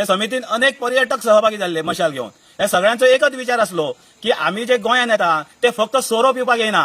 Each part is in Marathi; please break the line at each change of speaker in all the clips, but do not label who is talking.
त्या समितीन अनेक पर्यटक सहभागी झाले मशाल घेऊन. या सगळ्यांचो एकच विचार असलो की आम्ही जे गोंयान येता ते फक्त सोरो पिवपाक येना.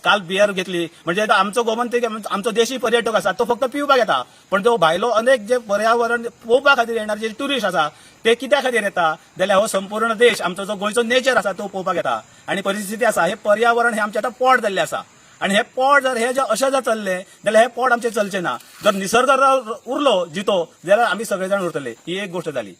काल बियर घेतली म्हणजे आता आमचो गोमंतक आमचो देशी पर्यटक असा तो फक्त पिवपाक येता, पण तो भायलो अनेक जे पर्यावरण पळोवपा खातीर येणार जे टुरिस्ट असा ते कित्या खातीर येता जाल्यार हो संपूर्ण देश आमचो जो गोंयचो नेचर असा तो पळोवपाक येता. आणि परिस्थिती असा हे पर्यावरण हे आमचे आता पोट जाल्ले असा. आणि हे पोट जर हे अशें जर चल्ले जाल्यार हे पोट आमचे चलचे ना. जर निसर्ग उरलो जितो जाल्यार आमी सगळेजाण उरतले. ही एक गोष्ट जाली.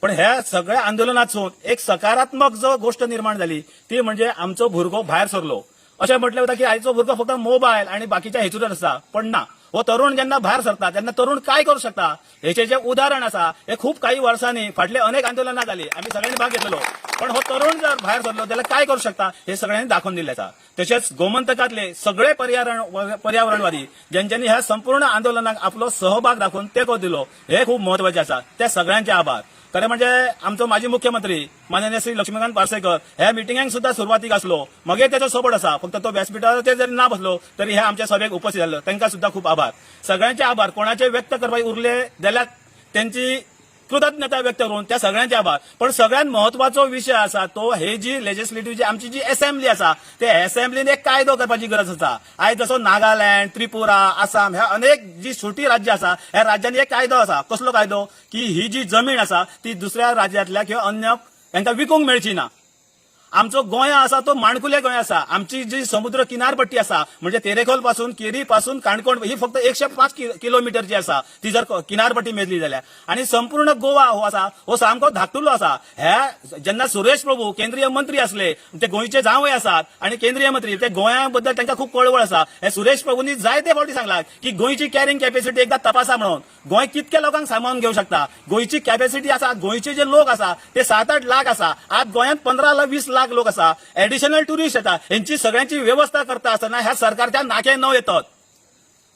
पण ह्या सगळ्या आंदोलनातसून एक सकारात्मक जो गोष्ट निर्माण झाली ती म्हणजे आमचो भुरगो भायर सरलो. अशें म्हटलें वता की आयचो भुरगो फक्त मोबायल आणि बाकीच्या हेतून आसा, पण ना. हो तरुण जेन्ना भायर सरता तेन्ना तरुण काय करू शकता हेचे जे उदाहरण आसा हे खूप काही वर्षांनी फाटले अनेक आंदोलनां जाली, आम्ही सगळ्यांनी भाग घेतलेलो. पण हो तरुण जर भायर सरलो जाल्यार काय करू शकता हे सगळ्यांनी दाखवून दिल्लें आसा. तशेंच गोमंतकातले सगळे पर्यावरणवादी ज्यांच्यांनी ह्या संपूर्ण आंदोलनाक आपलो सहभाग दाखवून तेंको दिलो हे खूप महत्वाचे आसा. त्या सगळ्यांचे आभार. खरें म्हणजे आमचो माजी मुख्यमंत्री माननीय श्री लक्ष्मीकांत पार्सेकर ह्या मिटिंगांक सुद्धा सुरवातीक असलो, मगे त्याचो सपोर्ट असा. फक्त तो व्यासपीठाचेर जरी ना बसलो तरी हे आमच्या सभेक उपस्थित जाल्लो. तांकां सुद्धा खूप आभार. सगळ्यांचे आभार. कोणाचे व्यक्त करपाक उरले जाल्यार त्यांची कृतज्ञता व्यक्त करून त्या सगळ्यांचे आभार. पण सगळ्यात महत्वाचो विषय असा तो हे जी लेजिस्लेटिव्ह जी आमची जी असेंब्ली असा त्या असेंब्लीन एक कायदो करपाची गरज आसा. आयज जसो नागालँड, त्रिपुरा, आसाम ह्या अनेक जी छोटी राज्य आसा ह्या राज्यांनी एक कायदो आसा. कसलो कायदो की ही जी जमीन आसा ती दुसऱ्या राज्यांतल्या किंवा अन्य तांकां विकूंक मेळची ना. आमचो गोंय आसा तो माणकुले गोंय आसा. आमची जी समुद्र किनारपट्टी आसा म्हणजे तेरेखोल पासून केरी पासून काणकोण ही फक्त 105 किलोमीटरची आसा. ती जर किनारपट्टी मेजली जाल्यार आणि संपूर्ण गोवा हो आसा हो सामको धाकटुलो आसा. ह्या जेन्ना सुरेश प्रभू केंद्रीय मंत्री असले ते गोंयचे जावय आसात आणि केंद्रीय मंत्री ते गोंया बद्दल तांकां खूप कळवळ आसा. हे सुरेश प्रभूंनी जायते फावटी सांगला की गोंयची कॅरिंग कॅपॅसिटी एकदा तपासा म्हणून. गोंय कितक्या लोकांक सांभाळून घेवंक शकता. गोंयची कॅपॅसिटी आसा गोंयचे जे लोक आसा ते 7-8 लाख आसा. आज गोंयांत 15-20 लाख लोक आसा. एडिशनल टुरिस्ट येतात यांची सगळ्यांची व्यवस्था करता असताना ह्या सरकारच्या नाके न येतात.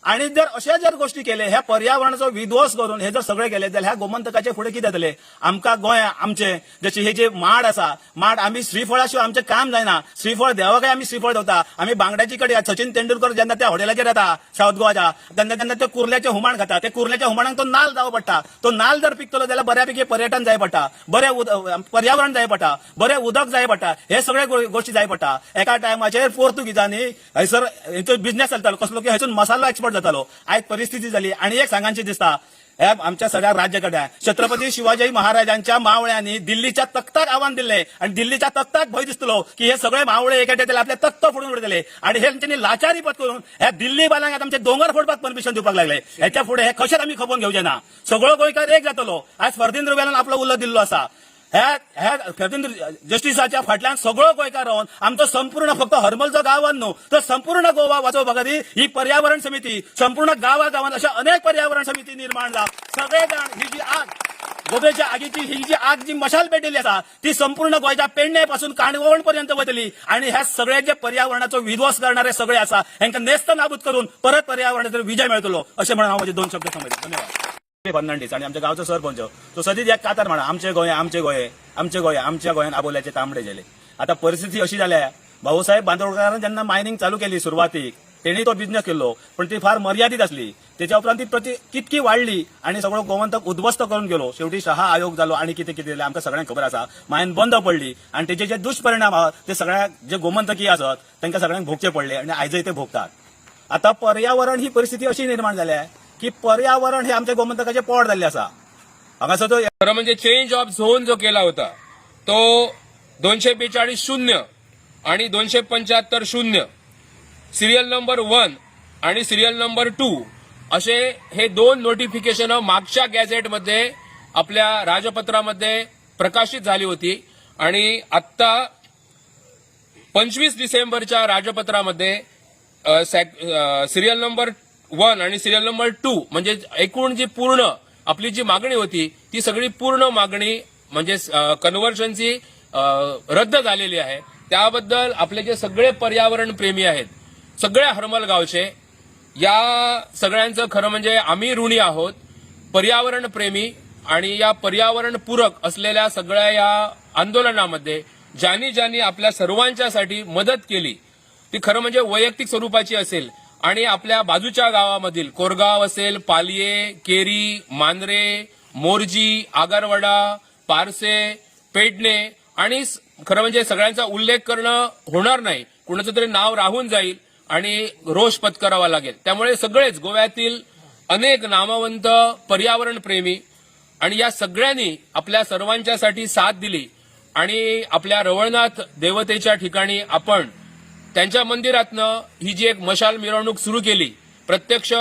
आणि जर अशा जर गोष्टी केले ह्या पर्यावरणाचो विध्वंस करून हे जर सगळे केले जाल्यार ह्या गोमंतकाचे फुडें कितें जातले. आमकां गोंय आमचे जशी हे जे माड आसा माड आमी श्रीफळा शिवाय आमचें काम जायना. श्रीफळ देवाकय आमी श्रीफळ देवता. आमी बांगड्याची कडी सचिन तेंडुलकर जेन्ना त्या हॉटेलाचेर येता साऊथ गोवाच्या तेन्ना ते कुर्ल्याचे हुमण खाता. ते कुर्ल्याच्या हुमणाक तो नाल जावो पडटा. तो नाल जर पिकतलो जाल्यार बऱ्यापैकी पर्यटन जाय पडटा, बरें पर्यावरण जाय पडटा, बरें उदक जाय पडटा. हे सगळे गोष्टी जाय पडटा. एका टायमाचेर पोर्तुगीजांनी हयसर हेचो बिझनेस चलतालो कसलो की हयसून मसालो एक्सपोर्ट जातालो. आयज परिस्थिती झाली आणि एक सांगांची दिसता ह्या आमच्या सगळ्या राज्याकडे छत्रपती शिवाजी महाराजांच्या मावळ्यांनी दिल्लीच्या तख्ताक आव्हान दिले आणि दिल्लीच्या तख्ताक भय दिसतलो की हे सगळे मावळे एक येतले आपले तख्त फोडून उडयतले आणि हे त्यांनी लाचारी पत करून ह्या दिल्ली बालांक आता आमचे दोंगर फोडपाक परमिशन दिवपाक लागले. ह्याच्या पुढे हे कशेच आम्ही खपोवन घेवचे ना. सगळो गोंयकार एक जातलो. आज फर्दिंद्र वेलान आपलो उल्लो दिल्लो असा. ह्या जस्टिसाच्या फाटल्यान सगळो गोंयकार रावन आमचो संपूर्ण फक्त हरमलचो गांवान न्हू तर संपूर्ण गोवा वाचोवपा खातीर ही पर्यावरण समिती संपूर्ण गांवागांवांत अशा अनेक पर्यावरण समिती निर्माण जाला. सगळे जाण ही जी आग गोबेच्या आगीची ही जी आग जी मशाल पेटयल्ली आसा ती संपूर्ण गोंयच्या पेडणे पासून काणकोण पर्यंत वतली आणि ह्या सगळे जे पर्यावरणाचो विध्वंस करणारे सगळे आसा हांकां नेस्त नाबूद करून परत पर्यावरणाचेर विजय मेळटलो अशें म्हणून हांव म्हजे 2 शब्द सांगता. धन्यवाद. फर्नांडीस आणि आमच्या गावचो सरपंच तो सदीच एक कातर म्हणा आमचे गोंय आमचे गोंय आमचे गोंय आमच्या गोंयान आबोल्याचे तांबडे गेले. आता परिस्थिती अशी जाल्या भाऊसाहेब बांदोडकरान जेन्ना मायनिंग चालू केली सुरवातीक तेणी तो बिझनेस केलो पण ती फार मर्यादित असली. त्याच्या उपरांत ती कितकी वाडली आणि सगळो गोमंतक उद्ध्वस्त करून गेलो. शेवटी शहा आयोग जालो आणि कितें कितें जालें आमकां सगळ्यांक खबर आसा. मायन बंद पडली आणि त्याचे जे दुष्परिणाम आहात ते सगळ्या जे गोमंतकी आसात तांकां सगळ्यांक भोगचे पडले आणि आयजय ते भोगतात. आता पर्यावरण ही परिस्थिती अशी निर्माण जाल्या की पर्यावरण हे आमच्या गोमंतकाचे पोट जाल्ले आसा. हांगासर तो
खरं म्हणजे चेंज ऑफ झोन जो केला होता तो 242-0 आणि 275-0 सिरियल नंबर 1 आणि सिरियल नंबर 2 असे हे 2 नोटिफिकेशन मागच्या गॅझेटमध्ये आपल्या राजपत्रामध्ये प्रकाशित झाली होती आणि आत्ता 25 डिसेंबरच्या राजपत्रामध्ये सिरियल नंबर 1 आणि सिरियल नंबर 2 म्हणजे एकूण जी पूर्ण आपली जी मागणी होती ती सगळी पूर्ण मागणी म्हणजे कन्व्हर्शनची रद्द झालेली आहे. त्याबद्दल आपले जे सगळे पर्यावरण प्रेमी आहेत सगळ्या हरमल गावचे या सगळ्यांचं खरं म्हणजे आम्ही ऋणी आहोत. पर्यावरण प्रेमी आणि या पर्यावरण पूरक असलेल्या सगळ्या या आंदोलनामध्ये ज्यांनी ज्यांनी आपल्या सर्वांच्यासाठी मदत केली ती खरं म्हणजे वैयक्तिक स्वरूपाची असेल आणि आपल्या बाजूच्या गावामधील कोरगाव असेल, पालिये, केरी, मांद्रे, मोरजी, आगारवाडा, पारसे, पेडणे आणि खरं म्हणजे सगळ्यांचा उल्लेख करणं होणार नाही, कुणाचं तरी नाव राहून जाईल आणि रोष पत्करावा लागेल. त्यामुळे सगळेच गोव्यातील अनेक नामवंत पर्यावरण प्रेमी आणि या सगळ्यांनी आपल्या सर्वांच्यासाठी साथ दिली आणि आपल्या रवळनाथ देवतेच्या ठिकाणी आपण त्यांच्या मंदिरातनं ही जी एक मशाल मिरवणूक सुरू केली, प्रत्यक्ष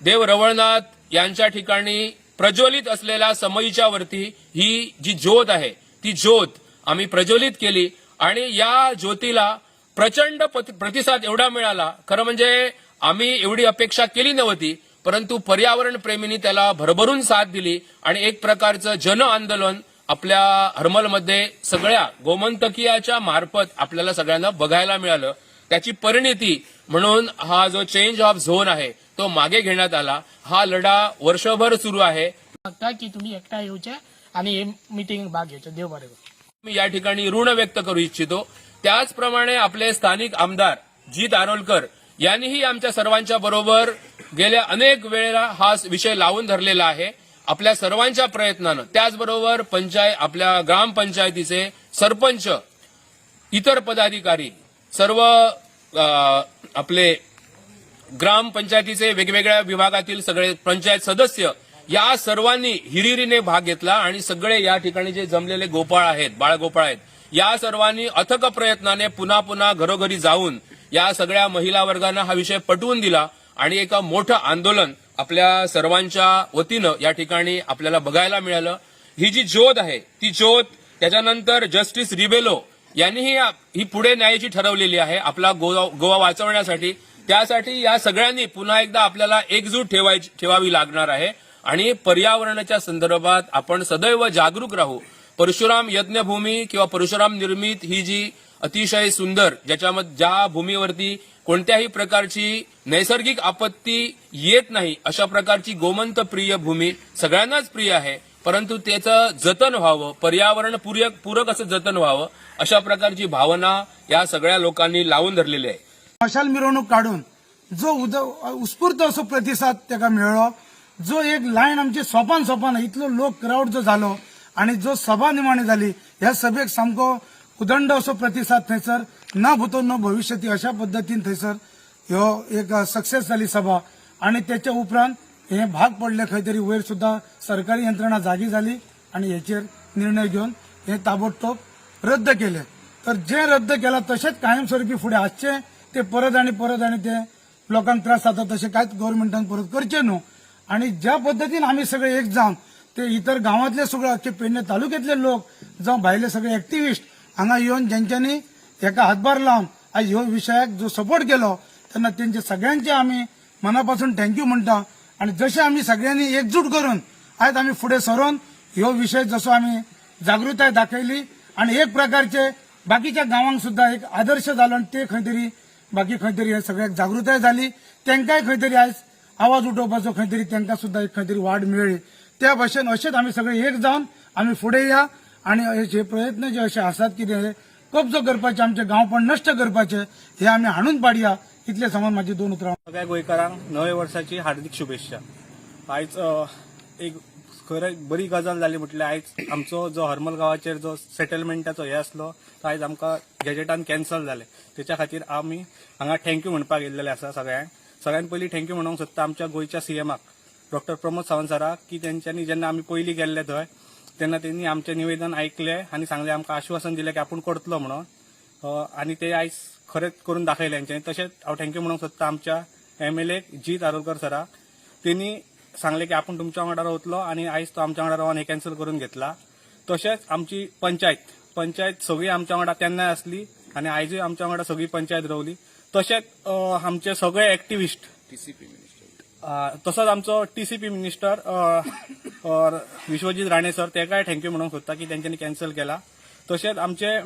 देव रवळनाथ यांच्या ठिकाणी प्रज्वलित असलेल्या समईच्या वरती ही जी ज्योत आहे ती ज्योत आम्ही प्रज्वलित केली आणि या ज्योतीला प्रचंड प्रतिसाद एवढा मिळाला. खरं म्हणजे आम्ही एवढी अपेक्षा केली नव्हती, परंतु पर्यावरण प्रेमींनी त्याला भरभरून साथ दिली आणि एक प्रकारचं जन आंदोलन आपल्या हर्मलमध्ये सगळ्या गोमंतकीयाच्या मार्फत आपल्याला सगळ्यांना बघायला मिळालं. त्याची परिणिती म्हणून हा जो चेंज ऑफ झोन आहे तो मागे घेण्यात आला. हा लढा वर्षभर सुरू आहे.
की तुम्ही एकटा येऊचे आणि हे मिटिंग भाग घ्यायचे. देव बरे करू.
मी या ठिकाणी ऋण व्यक्त करू इच्छितो. त्याचप्रमाणे आपले स्थानिक आमदार जीत आरोलकर यांनीही आमच्या सर्वांच्या बरोबर गेल्या अनेक वेळेला हा विषय लावून धरलेला आहे. आपल्या सर्वांच्या प्रयत्नानं त्याचबरोबर आपल्या ग्रामपंचायतीचे सरपंच, इतर पदाधिकारी, सर्व आपले ग्रामपंचायतीचे वेगवेगळ्या विभागातील सगळे पंचायत सदस्य या सर्वांनी हिरिरीने भाग घेतला आणि सगळे या ठिकाणी जे जमलेले गोपाळ आहेत, बाळगोपाळ आहेत, या सर्वांनी अथक प्रयत्नाने पुन्हा पुन्हा घरोघरी जाऊन या सगळ्या महिला वर्गांना हा विषय पटवून दिला आणि एक मोठं आंदोलन आपल्या सर्वांच्या वतीनं या ठिकाणी आपल्याला बघायला मिळालं. ही जी ज्योत आहे ती ज्योत त्याच्यानंतर जस्टिस रिबेलो यांनीही ही पुढे न्यायाची ठरवलेली आहे आपला गोवा वाचवण्यासाठी. त्यासाठी या सगळ्यांनी पुन्हा एकदा आपल्याला एकजूट ठेवावी लागणार आहे आणि पर्यावरणाच्या संदर्भात आपण सदैव जागरूक राहू. परशुराम यज्ञभूमी किंवा परशुराम निर्मित ही जी अतिशय सुंदर, ज्या भूमीवरती कोणत्याही प्रकारची नैसर्गिक आपत्ती येत नाही अशा प्रकारची गोमंत प्रिय भूमी सगळ्यांनाच प्रिय आहे, परंतु त्याचं जतन व्हावं, पर्यावरण पूरक असं जतन व्हावं अशा प्रकारची भावना या सगळ्या लोकांनी लावून धरलेली आहे.
मशाल मिरवणूक काढून जो उत्स्फूर्त असो प्रतिसाद त्याका मिळलो, जो एक लाईन आमची सोपान इतलो लोक क्राऊड जो झालो आणि जो सभा निमाणी झाली, ह्या सभेक सामको उदंड असो प्रतिसाद थंयसर न भूतो न भविष्यती अशा पद्धतीन थंयसर ह्यो एक सक्सेस झाली सभा. आणि त्याच्या उपरांत हे भाग पडले खंय तरी वयर सुद्धा सरकारी यंत्रणा जागी झाली आणि हेचेर निर्णय घेऊन हे ताबडतोब रद्द केले. तर जे रद्द केला तसेच कायमस्वरूपी फुडें आसचे ते परत आणि ते लोकांक त्रास जाता तसे कांयच गव्हर्नमेंटान परत करचे न्हू. आणि ज्या पद्धतीन आम्ही सगळे एक जावन ते इतर गावातले सगळे अख्खे पेडणे तालुक्यातले लोक जावं भायले सगळे एक्टिव्हिस्ट हांगा येवन ज्यांच्यांनी एका हातभार लावन आज ह्यो विषयाक जो सपोर्ट केलो तेन्ना तेंचे सगळ्यांचे आम्ही मनापासून थँक्यू म्हणटा. आणि जसे आम्ही सगळ्यांनी एकजूट करून आयज आम्ही फुडें सरून ह्यो विषय जसो आम्ही जागृताय दाखयली आणि एक प्रकारचे बाकीच्या गावांक सुद्धा एक आदर्श जालो आणि ते खंय तरी बाकी खंय तरी सगळ्याक जागृताय झाली. तेंकाय खंय तरी आयज आवाज उठोवपाचो खंय तरी तेंकां सुद्धा एक खंय तरी वाड मेळ्ळी. त्या भाशेन अशेंच आम्ही सगळे एक जावन आम्ही फुडें या आणि हे प्रयत्न जे असे आसात की ते कब्जो करपाचे, आमचे गांवपण नष्ट करपाचे, हे आम्ही हाणून पाडया. इतले समज माझी 2 उतरां.
सगळ्या गोंयकारांक नव्या वर्षाची हार्दिक शुभेच्छा. आयज एक खरं बरी गजाल जाली म्हटल्यार आयज आमचो जो हरमल गांवाचेर जो सेटलमेंटाचो हे आसलो तो आयज आमकां गॅजेटान कॅन्सल जाले. त्याच्या खातीर आमी हांगा थँक्यू म्हणपाक येयल्लेले आसा सगळ्यांक. सगळ्यात पयलीं थँक्यू म्हणूंक सोदता आमच्या गोंयच्या सीएमाक डॉक्टर प्रमोद सावंत सराक, की तेंच्यांनी जेन्ना आमी पयलीं गेल्ले थंय तेन्ना त्यांनी आमचें निवेदन ऐकलें आणि सांगलें, आमकां आश्वासन दिलें की आपूण करतलो म्हणून. आणि ते आयज खरेंच करून दाखयलें तेंच्यांनी. तशेंच हांव थँक्यू म्हणूंक सोदता आमच्या MLA जीत आरोलकर सराक. त्यांनी सांगलें की आपूण तुमच्या वांगडा रावतलो आणि आयज तो आमच्या वांगडा रावन हे कॅन्सल करून घेतला. तशेंच आमची पंचायत सगळी आमच्या वांगडा तेन्नाय आसली आणि आयजूय आमच्या वांगडा सगळी पंचायत रावली. तशेंच आमचे सगळे एक्टिव्हिस्ट, तसोच आमचो TCP minister Vishwajit Rane sir, तेकाय थँक्यू म्हणूंक सोदता की तेंच्यांनी कॅन्सल केला. तशेंच आमचे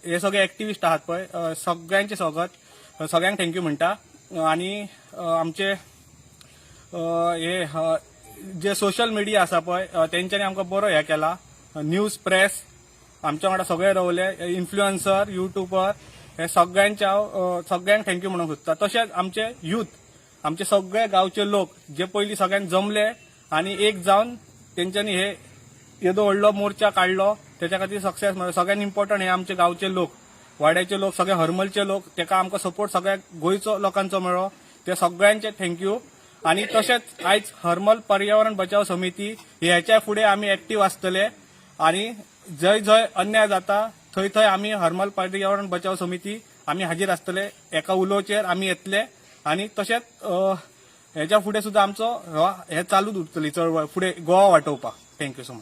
हे सगळे एक्टिव्हिस्ट आहात पळय, सगळ्यांचे सगळ्यांक थँक्यू म्हणटा. आणि आमचे हे जे सोशल मिडिया आसा पळय तेंच्यांनी आमकां बरो हे केला. न्यूज प्रेस आमच्या वांगडा सगळे रावले, इन्फ्लुएन्सर, युट्यूबर, हे सगळ्यांक थँक्यू म्हणूंक सोदता. तशेंच आमचे यूथ, आमचे सगळे गांवचे लोक जे पयलीं सगळ्यांक जमले आणि एक जावन
तेंच्यांनी हे येदो व्हडलो मोर्चा काढलो त्याच्या खातीर सक्सेस मेळ्ळो. सगळ्यात इम्पॉर्टंट हे आमचे गांवचे लोक, वाड्याचे लोक, सगळे हरमलचे लोक, तेका आमकां सपोर्ट सगळ्या गोंयचो लोकांचो मेळ्ळो. ते सगळ्यांचे थँक्यू. आणि तशेंच आयज हरमल पर्यावरण बचाव समिती ह्याच्या फुडें आमी एक्टीव आसतले आणि जय जय अन्याय जाता थंय थंय आमी हरमल पर्यावरण बचाव समिती आमी हाजीर आसतले. एका उलोवचेर आमी येतले आणि तशेंच ह्याच्या फुडें सुद्दां आमचो हे चालूच उरतली चळवळ फुडें गोवा वाटोवपाक. Thank you so much.